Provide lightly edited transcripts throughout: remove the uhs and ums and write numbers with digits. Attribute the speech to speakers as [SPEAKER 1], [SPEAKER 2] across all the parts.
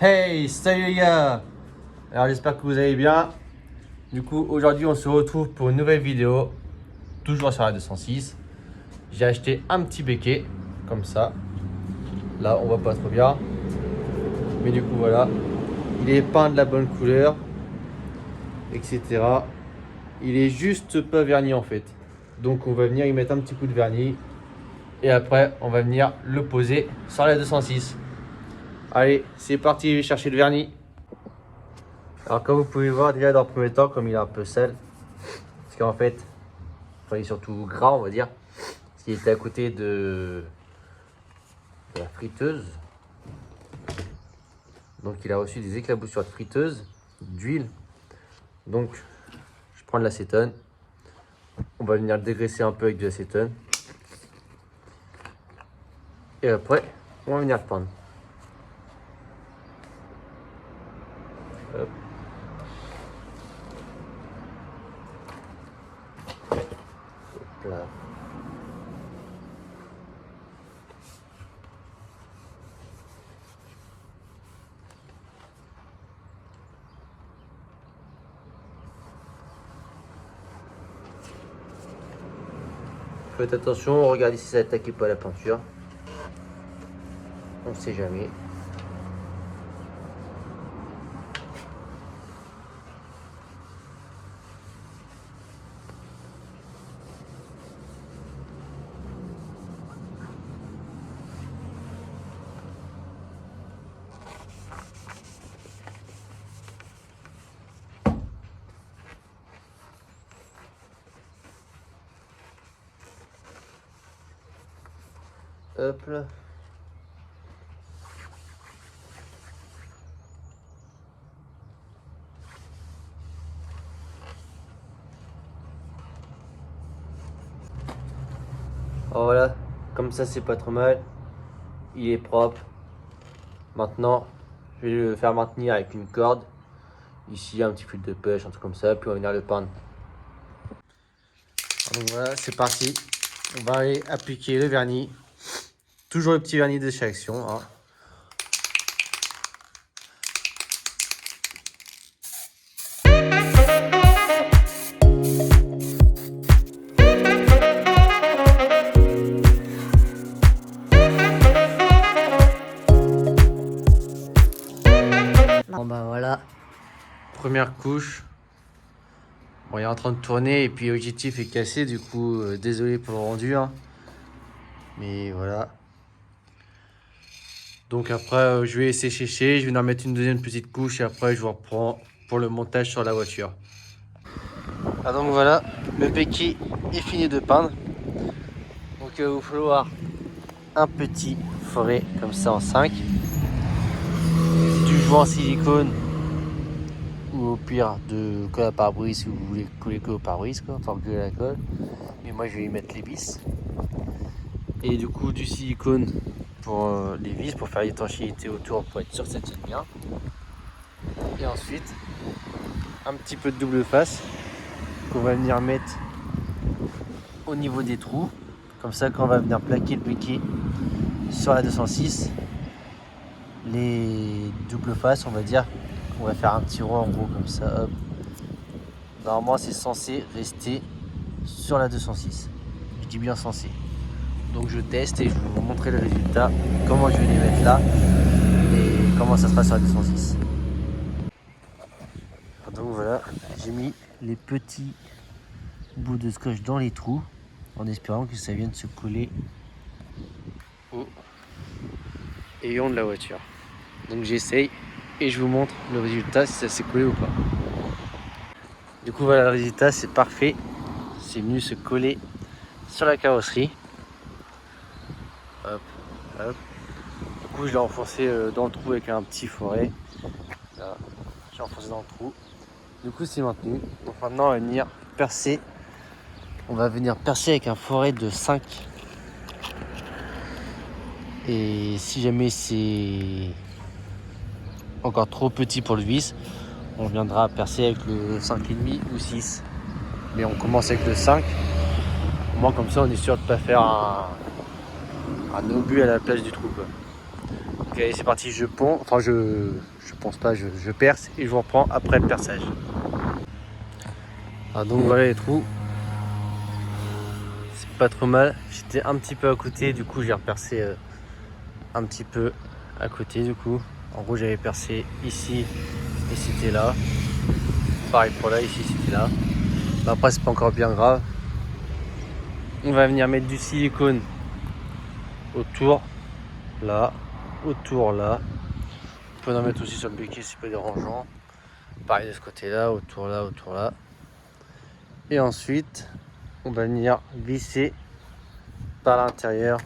[SPEAKER 1] Hey, salut les gars! Alors j'espère que vous allez bien. Du coup, aujourd'hui on se retrouve pour une nouvelle vidéo, toujours sur la 206. J'ai acheté un petit béquet, comme ça. Là, on voit pas trop bien. Mais du coup, voilà. Il est peint de la bonne couleur, etc. Il est juste pas verni en fait. Donc on va venir y mettre un petit coup de vernis. Et après, on va venir le poser sur la 206. Allez, c'est parti, je vais chercher le vernis. Alors comme vous pouvez voir déjà dans le premier temps, comme il est un peu sale, parce qu'en fait, enfin, il est surtout gras on va dire, parce qu'il était à côté de la friteuse. Donc il a reçu des éclaboussures de friteuse, d'huile. Donc je prends de l'acétone, on va venir le dégraisser un peu avec de l'acétone. Et après, on va venir le peindre. Hop. Hop là. Faites attention, regardez si ça n'attaque pas la peinture. On ne sait jamais. Hop là. Alors voilà, comme ça c'est pas trop mal. Il est propre. Maintenant, je vais le faire maintenir avec une corde. Ici, un petit fil de pêche, un truc comme ça, puis on va venir le peindre. Donc voilà, c'est parti. On va aller appliquer le vernis. Toujours le petit vernis de chez Action, hein. Bon bah voilà, première couche. Bon, il est en train de tourner et puis l'objectif est cassé, du coup désolé pour le rendu, hein. Mais voilà. Donc après je vais laisser sécher, je vais en mettre une deuxième petite couche et après je vous reprends pour le montage sur la voiture. Ah donc voilà, le béquet est fini de peindre. Donc il va vous falloir un petit forêt comme ça en 5. Du joint en silicone ou au pire de colle à pare-brise si vous voulez coller que au pare-brise, quoi, enfin que la colle. Mais moi je vais y mettre les vis. Et du coup du silicone pour les vis pour faire l'étanchéité autour pour être sûr que ça tienne bien. Et ensuite un petit peu de double face qu'on va venir mettre au niveau des trous. Comme ça quand on va venir plaquer le béquet sur la 206, les double faces on va dire, on va faire un petit rond en gros comme ça, hop. Normalement c'est censé rester sur la 206, je dis bien censé. Donc je teste et je vais vous montrer le résultat, comment je vais les mettre là et comment ça sera sur la 206. Donc voilà, j'ai mis les petits bouts de scotch dans les trous en espérant que ça vienne se coller au ayant de la voiture. Donc j'essaye et je vous montre le résultat si ça s'est collé ou pas. Du coup voilà, le résultat c'est parfait, c'est venu se coller sur la carrosserie. Hop, hop. Du coup je l'ai enfoncé dans le trou avec un petit forêt. Là, j'ai enfoncé dans le trou. Du coup c'est maintenu. Donc maintenant on va venir percer. On va venir percer avec un forêt de 5. Et si jamais c'est encore trop petit pour le vis, on viendra percer avec le 5,5 ou 6. Mais on commence avec le 5. Au moins comme ça on est sûr de ne pas faire un obus à la place du trou, quoi. Donc allez, c'est parti, je ponds, enfin je ponce pas, je perce et je vous reprends après le perçage. Ah, donc voilà les trous, c'est pas trop mal, j'étais un petit peu à côté, du coup j'ai repercé un petit peu à côté du coup. En gros j'avais percé ici et c'était là, pareil pour là, ici c'était là. Mais après c'est pas encore bien grave. On va venir mettre du silicone autour, là, autour là. On peut en mettre aussi sur le béquet, c'est pas dérangeant. Pareil de ce côté là, autour là, autour là. Et ensuite, on va venir visser par l'intérieur.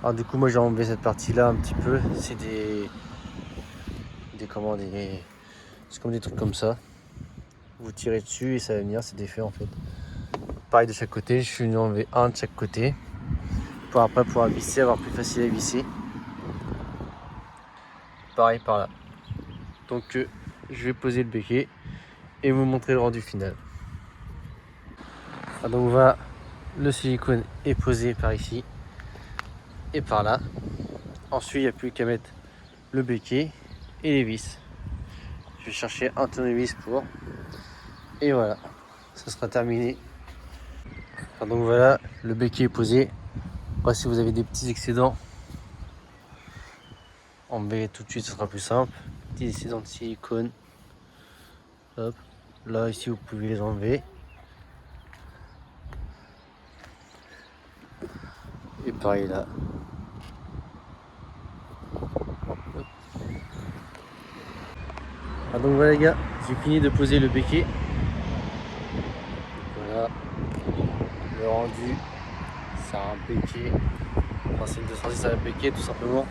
[SPEAKER 1] Alors du coup, moi j'ai enlevé cette partie là un petit peu. C'est c'est comme des trucs comme ça. Vous tirez dessus et ça va venir, c'est des faits en fait. Pareil de chaque côté, je suis venu enlever un de chaque côté. Pour après pouvoir visser, avoir plus facile à visser. Pareil par là. Donc je vais poser le béquet et vous montrer le rendu final. Ah, donc voilà, le silicone est posé par ici et par là. Ensuite il n'y a plus qu'à mettre le béquet et les vis. Je vais chercher un tournevis pour, et voilà, ça sera terminé. Ah, donc voilà, le béquet est posé. Après, si vous avez des petits excédents, enlevez tout de suite, ce sera plus simple. Petits excédents de silicone, hop, là ici vous pouvez les enlever. Et pareil là. Hop. Ah, donc voilà les gars, j'ai fini de poser le béquet. Voilà, le rendu, c'est un béquet. Enfin, c'est une 206 à un béquet tout simplement.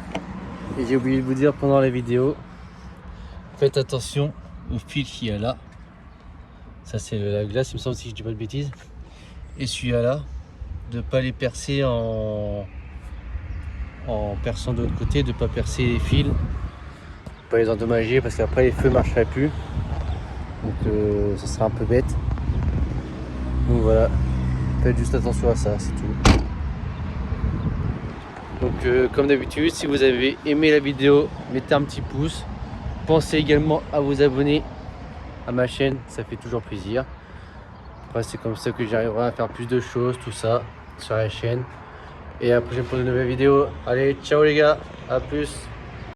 [SPEAKER 1] Et j'ai oublié de vous dire pendant la vidéo, faites attention au fil qu'il y a là. Ça c'est la glace, il me semble, si je dis pas de bêtises. Et celui-là là, de ne pas les percer en perçant de l'autre côté, de ne pas percer les fils, pas les endommager parce qu'après les feux ne marcheraient plus. Donc ça serait un peu bête. Donc voilà, faites juste attention à ça, c'est tout. Donc comme d'habitude, si vous avez aimé la vidéo, mettez un petit pouce. Pensez également à vous abonner à ma chaîne, ça fait toujours plaisir. Après c'est comme ça que j'arriverai à faire plus de choses, tout ça, sur la chaîne. Et à la prochaine pour de nouvelles vidéos. Allez, ciao les gars, à plus.